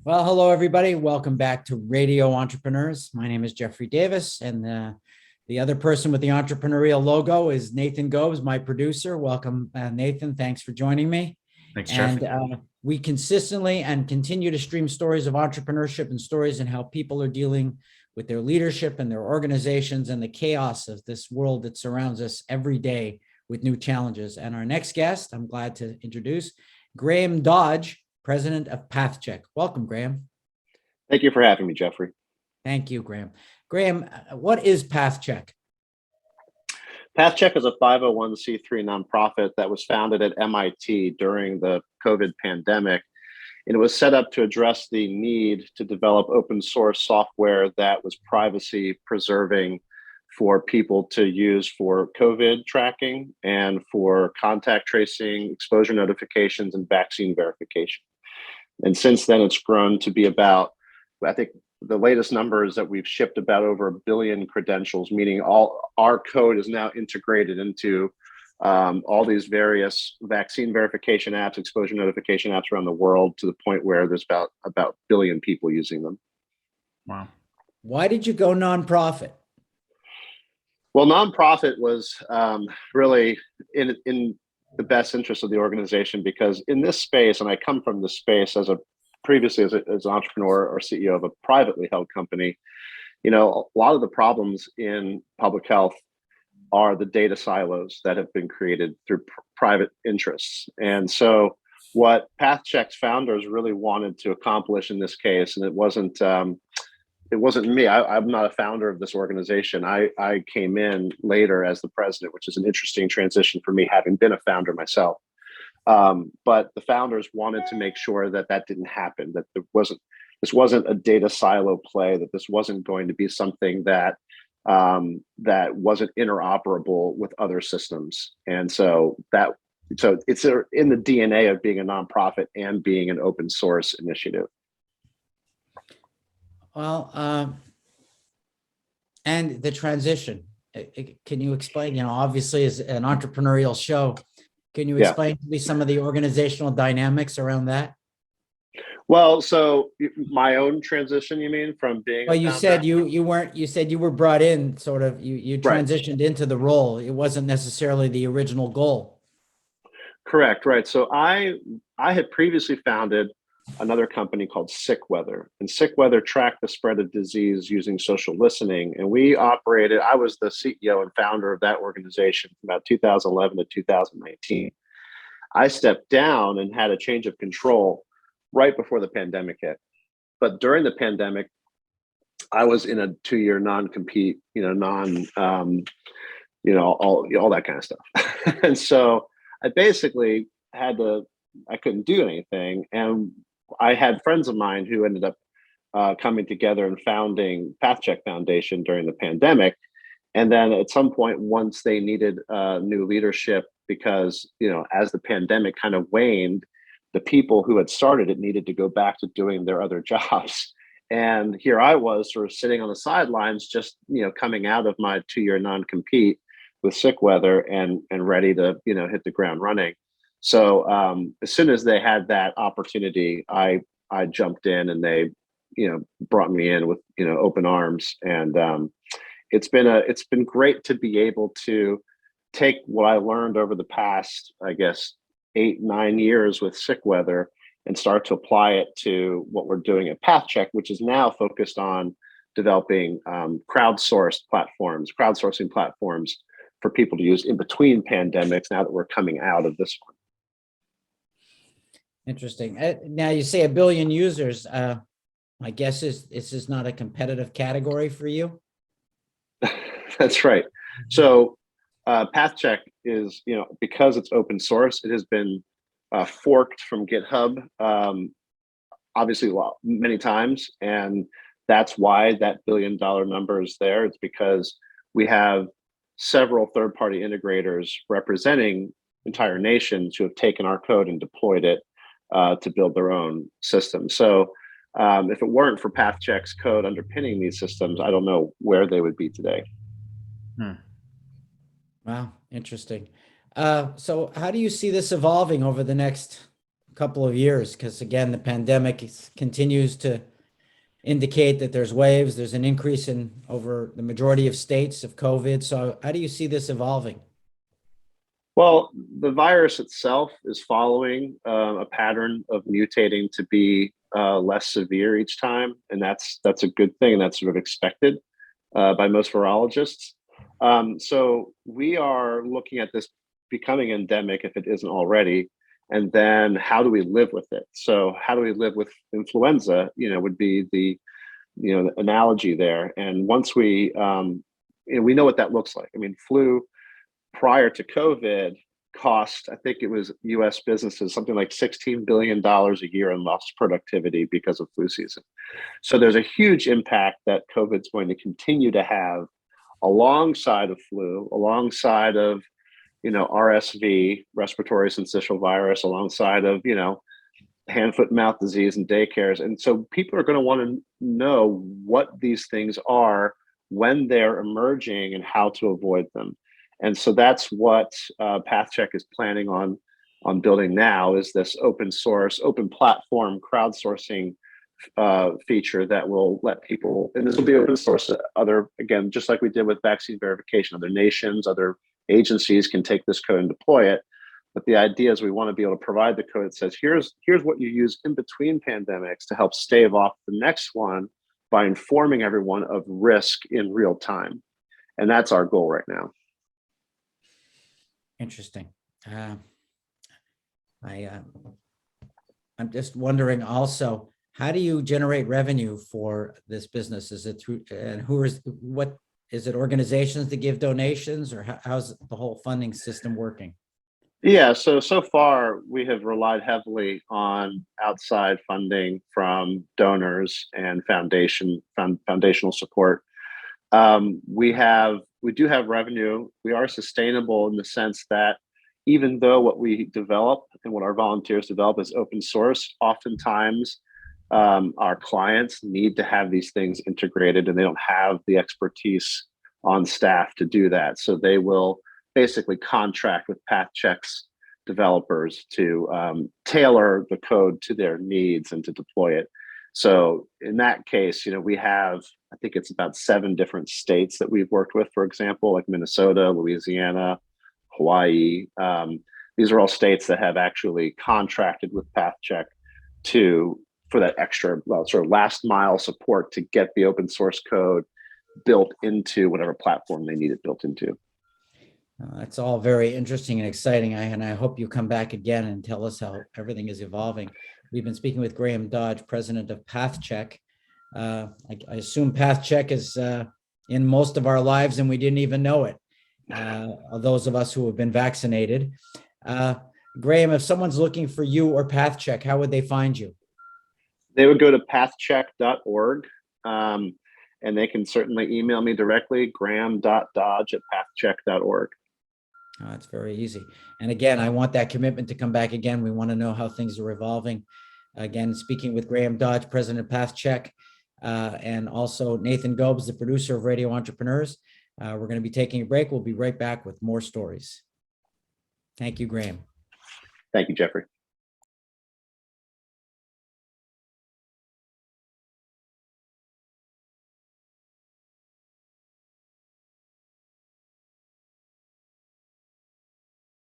Well, hello, everybody. Welcome back to Radio Entrepreneurs. My name is Jeffrey Davis, and the other person with the entrepreneurial logo is Nathan Goes, my producer. Welcome, Nathan. Thanks for joining me. Thanks, Jeff. And we consistently and continue to stream stories of entrepreneurship and stories and how people are dealing with their leadership and their organizations and the chaos of this world that surrounds us every day with new challenges. And our next guest, I'm glad to introduce Graham Dodge, President of PathCheck. Welcome, Graham. Thank you for having me, Jeffrey. Thank you, Graham. Graham, what is PathCheck? PathCheck is a 501c3 nonprofit that was founded at MIT during the COVID pandemic. And it was set up to address the need to develop open source software that was privacy preserving for people to use for COVID tracking and for contact tracing, exposure notifications, and vaccine verification. And since then, it's grown to be about, I think the latest number is that we've shipped about over 1 billion credentials, meaning all our code is now integrated into all these various vaccine verification apps, exposure notification apps around the world, to the point where there's about 1 billion people using them. Wow. Why did you go nonprofit? Well, nonprofit was really in the best interest of the organization, because in this space, and I come from this space previously as an entrepreneur or CEO of a privately held company, you know, a lot of the problems in public health are the data silos that have been created through private interests. And so what PathCheck's founders really wanted to accomplish in this case, and it wasn't me. I'm not a founder of this organization. I came in later as the president, which is an interesting transition for me, having been a founder myself. But the founders wanted to make sure that that didn't happen, that this wasn't a data silo play, that this wasn't going to be something that wasn't interoperable with other systems. And so it's in the DNA of being a nonprofit and being an open source initiative. Well, and the transition, can you explain, obviously as an entrepreneurial show, can you explain to me some of the organizational dynamics around that? Well, so my own transition, you mean, from being? Well, you said you said you were brought in, sort of, you transitioned into the role. It wasn't necessarily the original goal. Correct, right. So I had previously founded another company called SickWeather, and SickWeather tracked the spread of disease using social listening. And I was the CEO and founder of that organization from about 2011 to 2019. I stepped down and had a change of control right before the pandemic hit. But during the pandemic, I was in a 2-year non-compete, all that kind of stuff. And so I basically I couldn't do anything. And I had friends of mine who ended up coming together and founding PathCheck Foundation during the pandemic. And then at some point, once they needed new leadership, because, as the pandemic kind of waned, the people who had started it needed to go back to doing their other jobs. And here I was, sort of sitting on the sidelines, just, coming out of my 2-year non-compete with SickWeather and ready to, hit the ground running. So as soon as they had that opportunity, I jumped in, and they, brought me in with, open arms. And it's been great to be able to take what I learned over the past, I guess, 8-9 years with SickWeather and start to apply it to what we're doing at PathCheck, which is now focused on developing crowdsourcing platforms for people to use in between pandemics, now that we're coming out of this one. Interesting. Now you say 1 billion users. My guess is this is not a competitive category for you. That's right. So PathCheck is, because it's open source, it has been forked from GitHub, obviously many times. And that's why that $1 billion number is there. It's because we have several third-party integrators representing entire nations who have taken our code and deployed it to build their own system. So if it weren't for PathCheck's code underpinning these systems, I don't know where they would be today. Wow, interesting. So how do you see this evolving over the next couple of years, because again, the pandemic continues to indicate that there's waves, there's an increase in over the majority of states of COVID. So how do you see this evolving? Well, the virus itself is following a pattern of mutating to be less severe each time, and that's a good thing, and that's sort of expected by most virologists. So we are looking at this becoming endemic if it isn't already, and then how do we live with it? So how do we live with influenza? Would be the the analogy there. And once we we know what that looks like. I mean, flu prior to COVID cost, I think it was US businesses something like $16 billion a year in lost productivity because of flu season. So there's a huge impact that COVID's going to continue to have alongside of flu, alongside of, RSV, respiratory syncytial virus, alongside of, hand, foot, mouth disease and daycares. And so people are going to want to know what these things are when they're emerging and how to avoid them. And so that's what PathCheck is planning on building now, is this open source, open platform crowdsourcing feature that will let people, and this will be open source, other, again, just like we did with vaccine verification, other nations, other agencies can take this code and deploy it. But the idea is we want to be able to provide the code that says, here's what you use in between pandemics to help stave off the next one by informing everyone of risk in real time. And that's our goal right now. Interesting. I'm just wondering also, how do you generate revenue for this business? Is it through, and what is it, organizations that give donations, or how's the whole funding system working? Yeah, so far we have relied heavily on outside funding from donors and foundational support. We do have revenue. We are sustainable in the sense that even though what we develop and what our volunteers develop is open source, oftentimes our clients need to have these things integrated, and they don't have the expertise on staff to do that. So they will basically contract with PathCheck's developers to tailor the code to their needs and to deploy it. So in that case, we have, I think it's about 7 different states that we've worked with, for example, like Minnesota, Louisiana, Hawaii. These are all states that have actually contracted with PathCheck for that extra, sort of last mile support to get the open source code built into whatever platform they need it built into. That's all very interesting and exciting. And I hope you come back again and tell us how everything is evolving. We've been speaking with Graham Dodge, president of PathCheck. I assume PathCheck is in most of our lives and we didn't even know it. Those of us who have been vaccinated. Graham, if someone's looking for you or PathCheck, how would they find you? They would go to pathcheck.org. And they can certainly email me directly, graham.dodge@pathcheck.org. Oh, that's very easy. And again, I want that commitment to come back again. We want to know how things are evolving. Again, speaking with Graham Dodge, president of PathCheck, and also Nathan Gobes, the producer of Radio Entrepreneurs. We're going to be taking a break. We'll be right back with more stories. Thank you, Graham. Thank you, Jeffrey.